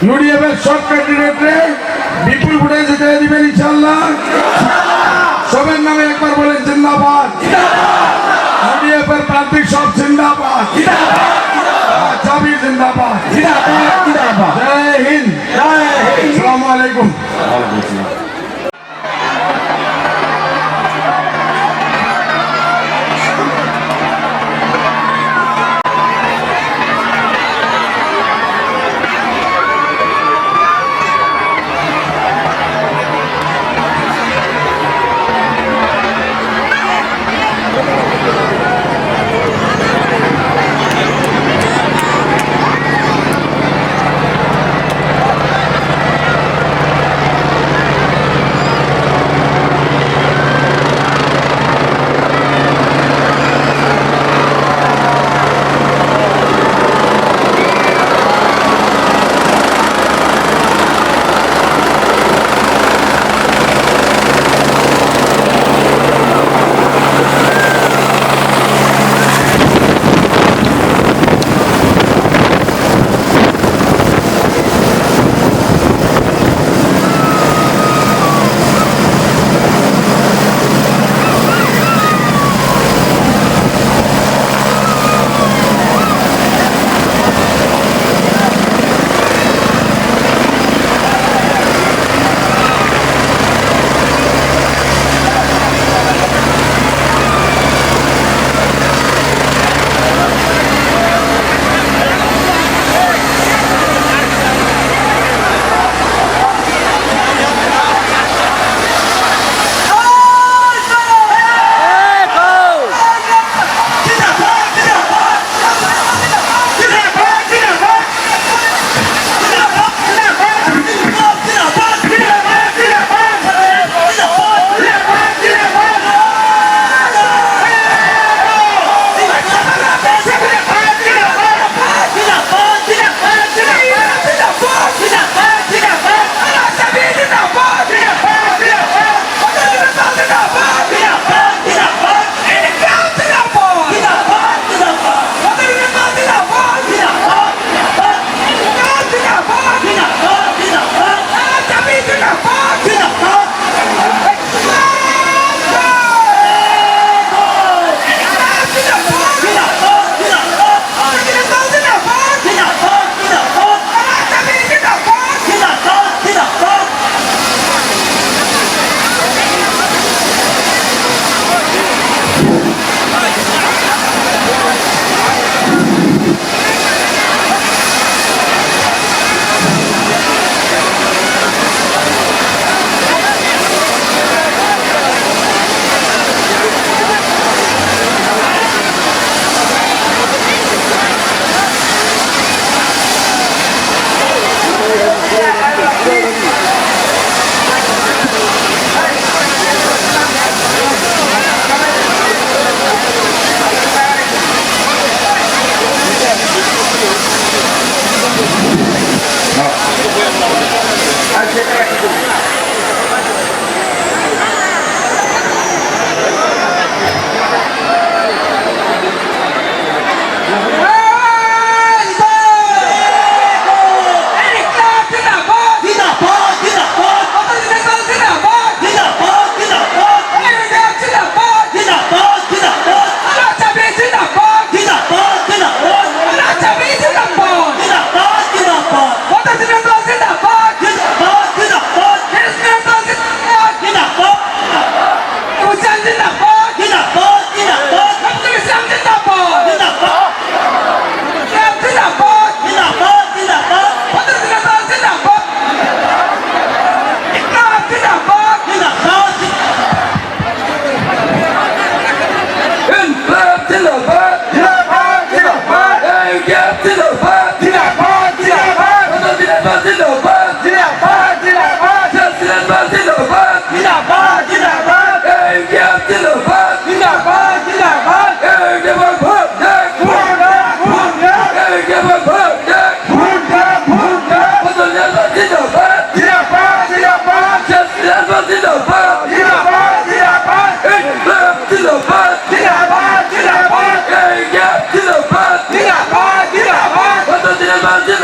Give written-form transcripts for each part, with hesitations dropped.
ইউডিএফের সব ক্যান্ডিডেটরে বিপুল ভোটে জিতে দিবেন ইনশাআল্লাহ। সবের নামে একবার বলেন জিন্দাবাদ। ইউডিএফের প্রার্থী সব জিন্দাবাদ। জাবির জিন্দাবাদ। জয় হিন্দ। আসসালামু আলাইকুম।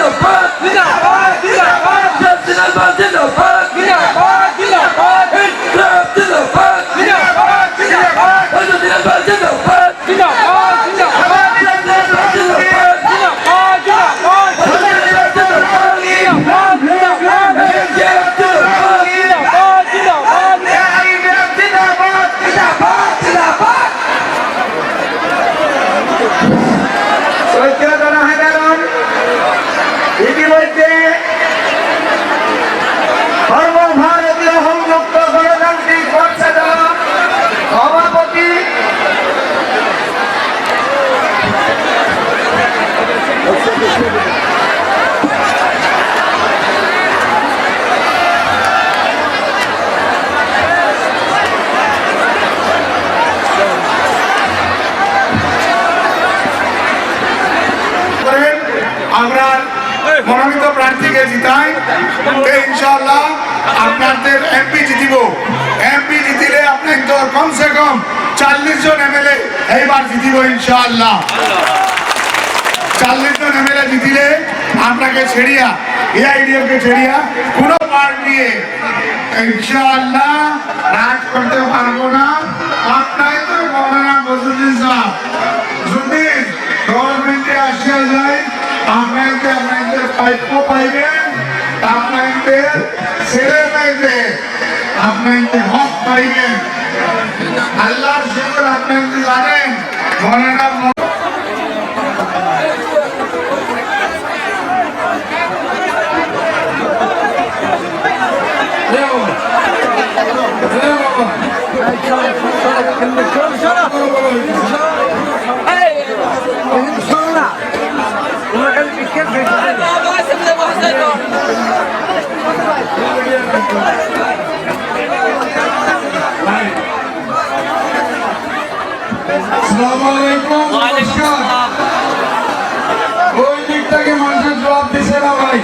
জিন্দাবাদ জিন্দাবাদ জিন্দাবাদ জিন্দাবাদ জিন্দাবাদ জিন্দাবাদ জিন্দাবাদ ইনকলাব জিন্দাবাদ জিন্দাবাদ জিন্দাবাদ জিন্দাবাদ জিন্দাবাদ জিন্দাবাদ জিন্দাবাদ ইতিমধ্যে সর্বভারতীয় সংযুক্ত গণতান্ত্রিক মোর্চা দল সভাপতি আমরা মনোনীত প্রার্থীকে জিতাই ইনশাআল্লাহ আপনাদের এমপি জিতিব এমপি জিতিলে আপনার তো কমসে কম 40 জন এমএলএ এইবার জিতিব ইনশাআল্লাহ 40 জন এমএলএ জিতিলে আপনাকে ছেড়িয়া এআইডিএফকে ছেড়িয়া কোনো পার্টি নিয়ে ইনশাআল্লাহ রাজ করতে পারবো না আপনাই তো মৌলানা বদরুদ্দিন সাহেব যদি গভর্নমেন্টে আসিয়া যায় আপনাদের প্রাপ্য পাইবেন আপনাদের ছেলে মেয়েদের আপনাদের হক পাইবেন আল্লাহর শুকর আপনাদের জানেন মৌলানা ওই দিকটাকে মানুষের জবাব দিছে না ভাই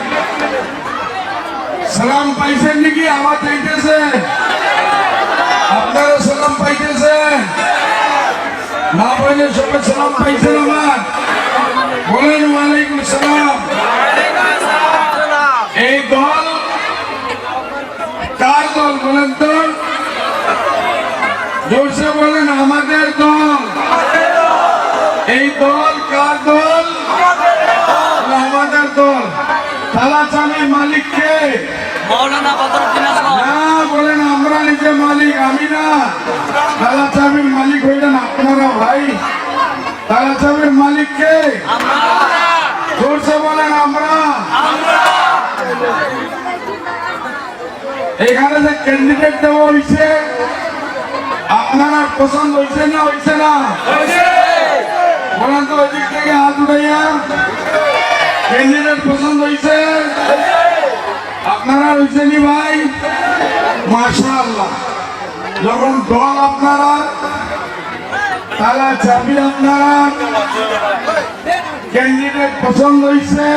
সালাম পাইছেন নাকি আমার চাইতেছে আপনারা সালাম পাইতেছেন না বললে সবাই সালাম পাইছেন আমার বলেন ওয়ালাইকুম সালাম এই দল কার দল বলেন তো জোরসে বলেন আমাদের দল এই দল কার দল আমাদের দল তালা চাবির মালিক কে মৌলানা বদরুদ্দিন না বলেন আমরা নিজে মালিক আমি না তালা চাবির মালিক হইলেন আপনারা ভাই তালা চাবির মালিক কে জোরসে বলেন আমরা এখানে যে ক্যান্ডিডেট দেওয়া হয়েছে আপনারা পছন্দ হয়েছে না হয়েছে না বলেন তো ওই দিক থেকে হাত উঠাইয়া ক্যান্ডিডেট পছন্দ হয়েছে আপনারা হয়েছে নি ভাই মাশাআল্লাহ যখন দল আপনারা তালা চাবি আপনারা ক্যান্ডিডেট পছন্দ হয়েছে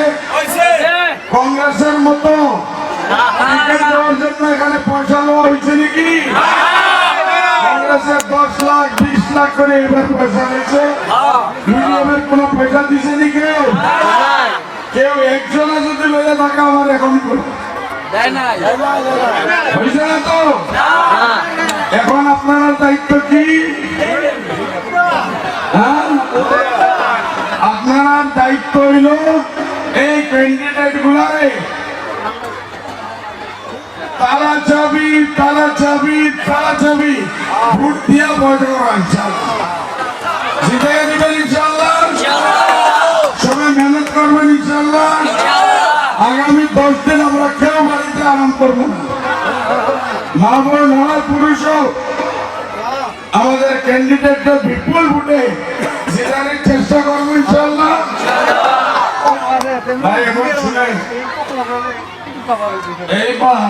কংগ্রেসের মতো টিকিট দেওয়ার জন্য এখানে পয়সা নেওয়া হয়েছে নাকি কংগ্রেসের 10 লাখ 20 লাখ করে এবার পয়সা নিয়েছে ইউনিয়নের কোনো পয়সা দিছে নি কেউ একজনে যদি লইয়া থাকে আমার এখন হয়েছে না তো এখন আপনার দায়িত্ব কি আপনার দায়িত্ব হইল এই ক্যান্ডিডেট গুলারে তালা চাবি তালা চাবি তালা চাবি ভোট দিয়া বয়স করা ইনশাআল্লাহ জিতাইয়া দিবেন ইনশাআল্লাহ সবাই মেহনত করবেন ইনশাআল্লাহ আগামী 10 দিন আমরা কেউ বাড়িতে আরাম করবো না মা বোন নয় পুরুষ আমাদের ক্যান্ডিডেটটা বিপুল ভোটে জেতানোর চেষ্টা করবো ইনশাআল্লাহ ভাই এখন শুনেন এইবার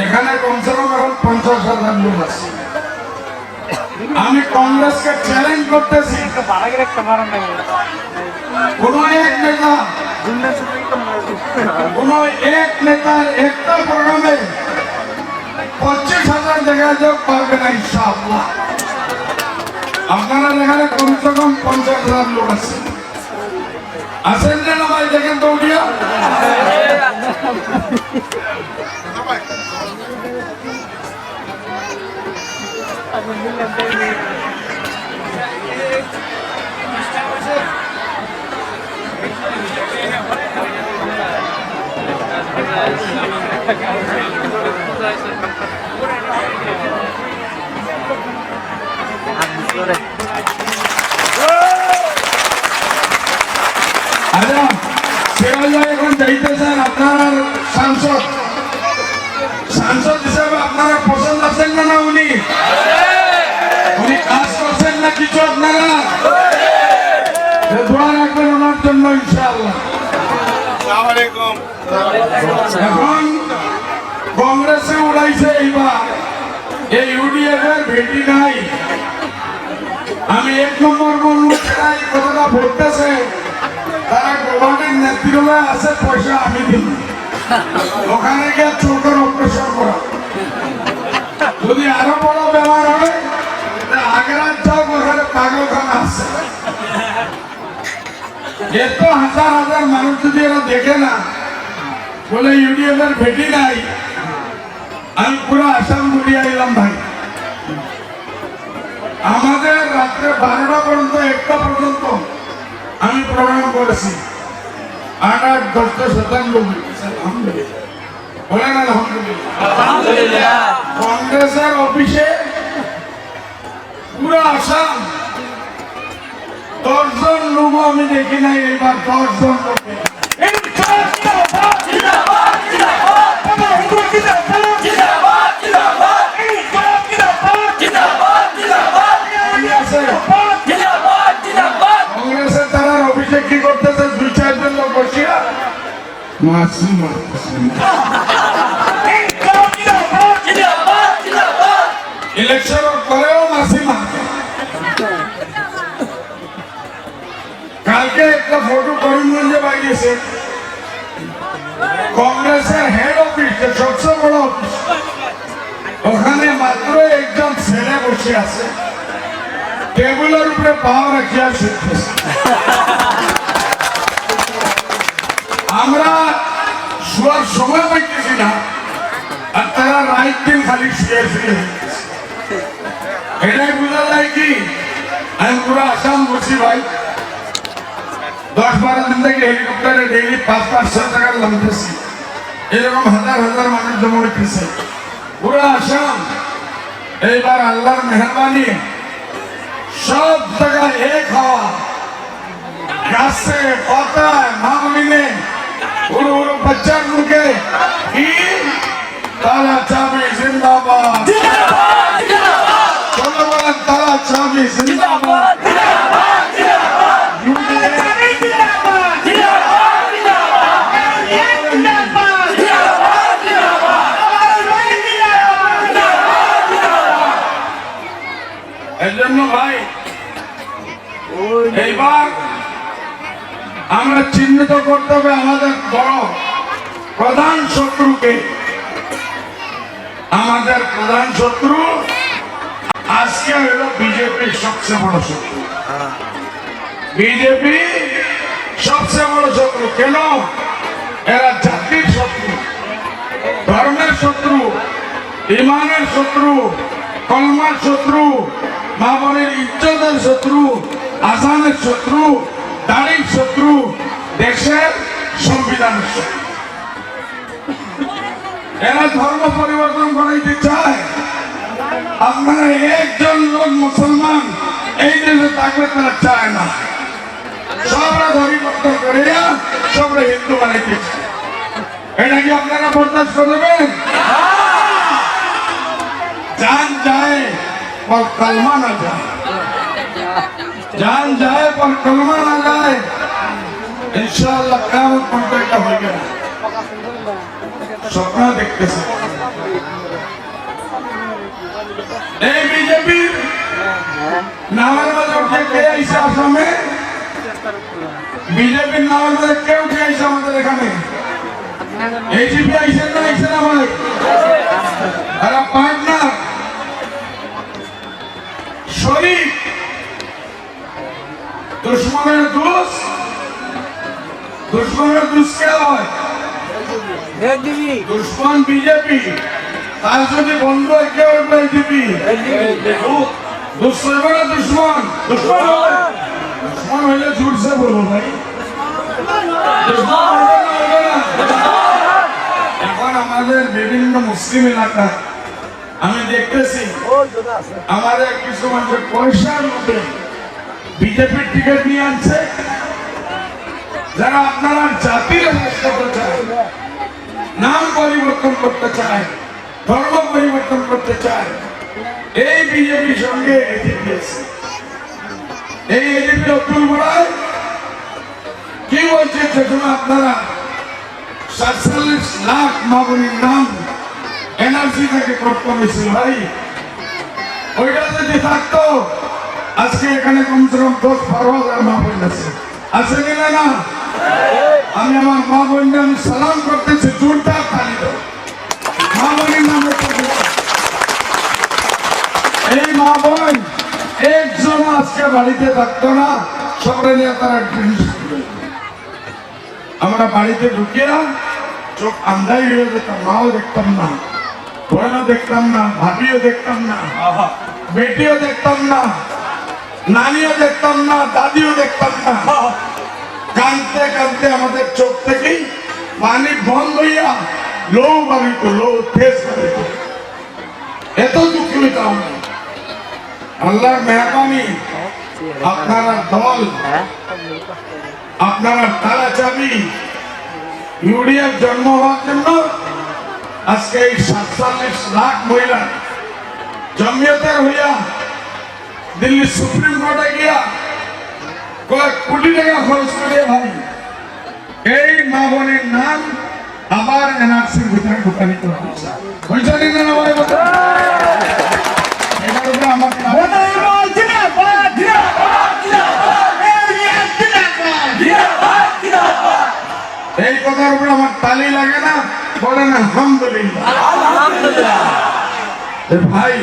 এখানে কমসে কম এখন 50,000 লোক আছে আমি কংগ্রেসকে চ্যালেঞ্জ করতেছি কোন এক নেতা কোন এক নেতার একটা প্রোগ্রামে 25,000 যোগাযোগ পাবে না ইনশাআল্লাহ আপনারা এখানে কমসে কম 50,000 লোক আছে আছেন না ভাই দেখেন তো উঠিয়া আচ্ছা সিরাজ ভাই এখন যাইতেছেন আপনার সাংসদ সাংসদ হিসাবে আপনারা পছন্দ আছেন না উনি উনি কাজ করছেন না কিছু আপনারা দোয়া রাখবেন ওনার জন্য ইনশাআল্লাহ। এখন কংগ্রেসে উড়াইছে এইবার এই ইউডিএফ এর ভেটি নাই। আমি 1 নম্বর বলবো যারা এই কথাটা বলতেছে তারা গভর্নমেন্ট নেতৃত্বে আছে, পয়সা আমি দিব, ওখানে গিয়ে চোখের অপারেশন করা। যদি আরো বড় বেমার হয় আগ্রার যাও, ওখানে পাগলখানা আছে। এত হাজার হাজার মানুষ যদি এরা দেখে না বলে ইউডিএফ এর ভেটি নাই, আমি পুরো আসাম ঘুরিয়ে এলাম ভাই। আমাদের রাত্রে 12টা পর্যন্ত 1টা পর্যন্ত আমি প্রোগ্রাম করেছি। 8-10টা শতাংশ লোক বলেন আলহামদুলিল্লাহ। কংগ্রেসের অফিসে পুরো আসাম 10 জন লোক আমি দেখি নাই, এবার 10 জন লোকে কংগ্রেসের তারা অফিসে কি করতেছে, 2-4 জন লোক বসিয়া মাসি ইলেকশন করেও মাসি মারছে। কালকে একটা ফটো করিমগঞ্জে বাইরেছে, কংগ্রেসের হেড অফিস, সবচেয়ে বড় অফিস, ওখানে মাত্র একজন ছেলে বসে আছে, টেবিলের উপরে পাওয়া রাখিয়া শিখতেছে। আমরা শোয়ার সময় পাইতেছি না, আর তারা রাত দিন খালি শুয়ে শুয়ে এটাই বোঝা যায় কি আমি পুরো আসাম বসি ভাই। 10-12 দিন থেকে হেলিকপ্টারে ডেইলি 500-500 টাকা নামতেছি, এরকম হাজার হাজার মানুষ জমা হইতেছে পুরো আসাম। এইবার আল্লাহর মেহরবানি সব জায়গায় এক হওয়া, গাছে পাতায় মামলিনে উড়ো উড়ো বাচ্চার মুখে কি তারা চাবি জিন্দাবাদ, চলো বলেন তারা চাবি জিন্দাবাদ। এই জন্য ভাই এইবার আমরা চিহ্নিত করতে হবে আমাদের বড় প্রধান শত্রুকে। আমাদের প্রধান শত্রু আজকে হলো বিজেপির সবচেয়ে বড় শত্রু। বিজেপি সবচেয়ে বড় শত্রু কেন? এরা জাতির শত্রু, ধর্মের শত্রু, ইমানের শত্রু, কলমার শত্রু, মা বোনের ইজ্জতের শত্রু, আসামের শত্রু, দাড়ির শত্রু, দেশের সংবিধানের শত্রু। এরা ধর্ম পরিবর্তন করাইতে চায়। আপনারা একজন লোক মুসলমান এই দেশে থাকলে তারা চায় না, সবরা পরিবর্তন করে সবরা হিন্দু বানাইতে চায়। এটা কি আপনারা বরদাস্ত করবেন? जान जाए पर कलमा ना जाए, जान जाए पर कलमा ना जाए, इंशाअल्लाह क़यामत पहुंचे का हो गया। सपना देखते से नहीं बीजेपी नावल में उठे के ऐसा समय बीजेपी नावल में के उठे ऐसा मतलब देखा नहीं एजीपी ऐसा ना हमारे अरे पार्टनर शरीक दुश्मन दोस्त दुश्मन দুশ্মনের দুষ্কে হয় দুশ্মন বিজেপি, তার যদি বন্ধু একে উঠবে বিজেপি। দুশ্মনের দুশ্মন দুশ্মন হইলে জুড়ছে বলো ভাই, দুশ্মন হবে না, হবে না। এখন আমাদের বিভিন্ন মুসলিম এলাকায় আমি দেখতেছি আমাদের কিছু মানুষের পয়সার মধ্যে বিজেপির টিকিট নিয়ে আনছে, যারা আপনারা জাতির শেষ করতে চায়, নাম পরিবর্তন করতে চায়, ধর্ম পরিবর্তন করতে চায়। এই বিজেপির সঙ্গে এই এজিপি অতুল বড়াই কি বলছে সেখানে আপনারা 47 লাখ মামুনির নাম এনআরসি থেকে করতে হয়েছিল ভাই। ওইটা যদি থাকতো আজকে এখানে কমসে কম 10-12 হাজার মা বোন আছে কিনা না? আমি আমার মা বোনকে আমি সালাম করতেছি, জোরদার তালি দাও মা বোনের নামে। এই মা বোন একজন আজকে বাড়িতে থাকতো না, সবাই নিয়ে তারা আমরা বাড়িতে ঢুকিয়া চোখ আন্দাই হয়ে যেতাম, মাও দেখতাম না, বোনও দেখতাম না, ভাবিও দেখতাম না, বেটিও দেখতাম না, নানিও দেখতাম না, দাদিও দেখতাম না। কাঁদতে কাঁদতে আমাদের চোখ থেকেই পানি বন্ধ হইয়া লো বাড়িত, লো ফেস বাড়িত, এত দুঃখী হইতাম। আল্লাহর মেহরবানি, আপনারা দল, আপনারা তালা চাবি ইউডিএফ জন্ম হওয়ার জন্য আজকে এই 47 লাখ মহিলা জমিয়তের হইয়া দিল্লি সুপ্রিম কোর্টে গিয়া কয়েক কোটি টাকা খরচ করে ভাই এই মা বোনের নাম আবার এনআরসির ভিতরে ঢুকানিত হয়েছে। এটার উপরে আমার এই কথার উপরে আমার তালি লাগে না, বলেন আলহামদুলিল্লাহ। ভাই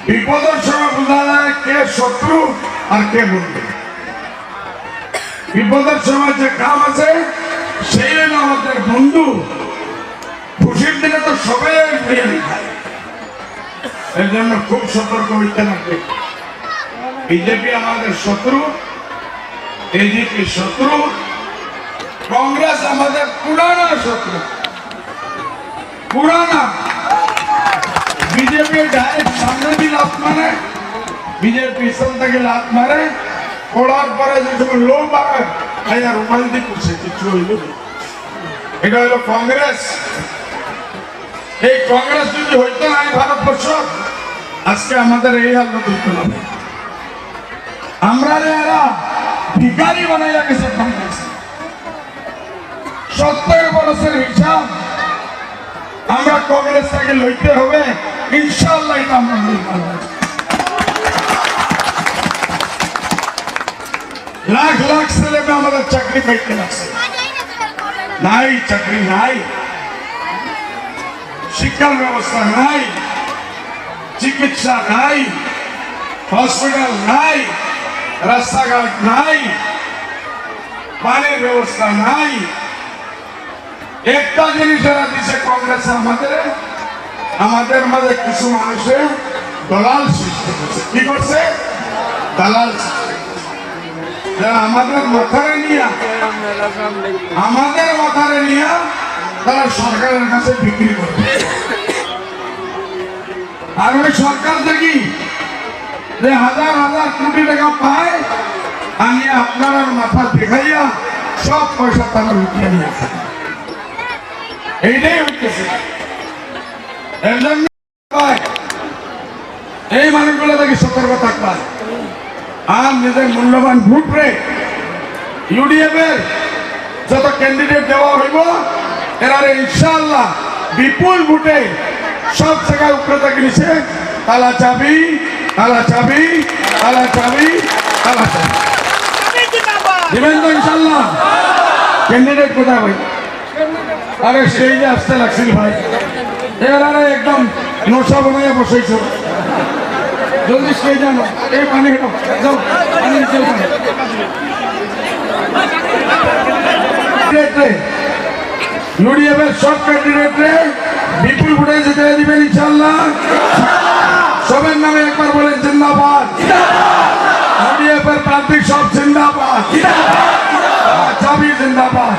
বিপদের সময় বোঝা যায় কে শত্রু আর কে বন্ধু। বিপদের সময় যে কাম আছে সেই হলো আমাদের বন্ধু, খুশির দিনে তো সবাই বিরিয়ানি খায়। এর জন্য খুব সতর্ক হইতে লাগবে। বিজেপি আমাদের শত্রু, এজিপি শত্রু, কংগ্রেস আমাদের পুরানা শত্রু, পুরানা। বিজেপি ডাইরেক্ট সামনে দিয়ে লাত মারে, বিজেপি পিছন থেকে লাত মারে, পড়ার পরে যে সময় লো মারে খাইয়া রুমাল দিয়ে করছে কিছু হইল। এটা হলো কংগ্রেস। এই কংগ্রেস যদি হইতো না ভারতবর্ষ, আজকে আমাদের এই হাল হইতো না। আমরা এরা ভিখারি বানাইয়া গেছে কংগ্রেস। 70 বছরের হিসাব আমরা কংগ্রেস থেকে লইতে হবে, ইনশাআল্লাহ এটা আমরা লাখ লাখ ছেলে মেয়ে আমাদের চাকরি পাইতে লাগছে, নাই চাকরি নাই, শিক্ষার ব্যবস্থা নাই, চিকিৎসা নাই, হসপিটাল নাই, রাস্তাঘাট নাই, পানির ব্যবস্থা নাই। একটা জিনিস এরা দিচ্ছে কংগ্রেস আমাদের মাঝে কিছু মানুষের দলাল সৃষ্টি করছে। কি করছে? দালাল সৃষ্টি। আমাদের মাথারে নিয়ে তারা সরকারের কাছে বিক্রি করবে। আর ওই সরকার দেখি যে হাজার হাজার কোটি টাকা পায়, আমি আপনার মাথা দেখাইয়া সব পয়সা তারা লুকিয়ে নিয়ে আসে। এইটাই হচ্ছে এই মানুষগুলো থেকে সতর্ক থাকবা। আর নিজের মূল্যবান ভোট রে ইউডিএফ এর যত ক্যান্ডিডেট দেওয়া হইব এরা ইনশাআল্লাহ বিপুল ভোটে সব জায়গায় উপরে থেকে নিছে তালা চাবি, তালা চাবি, তালা চাবি, তালা চাবি দিবেন তো ইনশাআল্লাহ। ক্যান্ডিডেট কোথায় ভাই? আরে সেই যে আসতে লাগছিল ভাই, এরা একদম নশা বানাইয়া বসাইছ। জলদি সেই জানো এই পানি যাও, পানি ইউডিএফ এর সব ক্যান্ডিডেটরে বিপুল ভোটে জিতে দিবেন ইনশাআল্লাহ। সবের নামে একবার বলেন জিন্দাবাদ। ইউডিএফ এর প্রান্তিক সব জিন্দাবাদ। চাবি জিন্দাবাদ।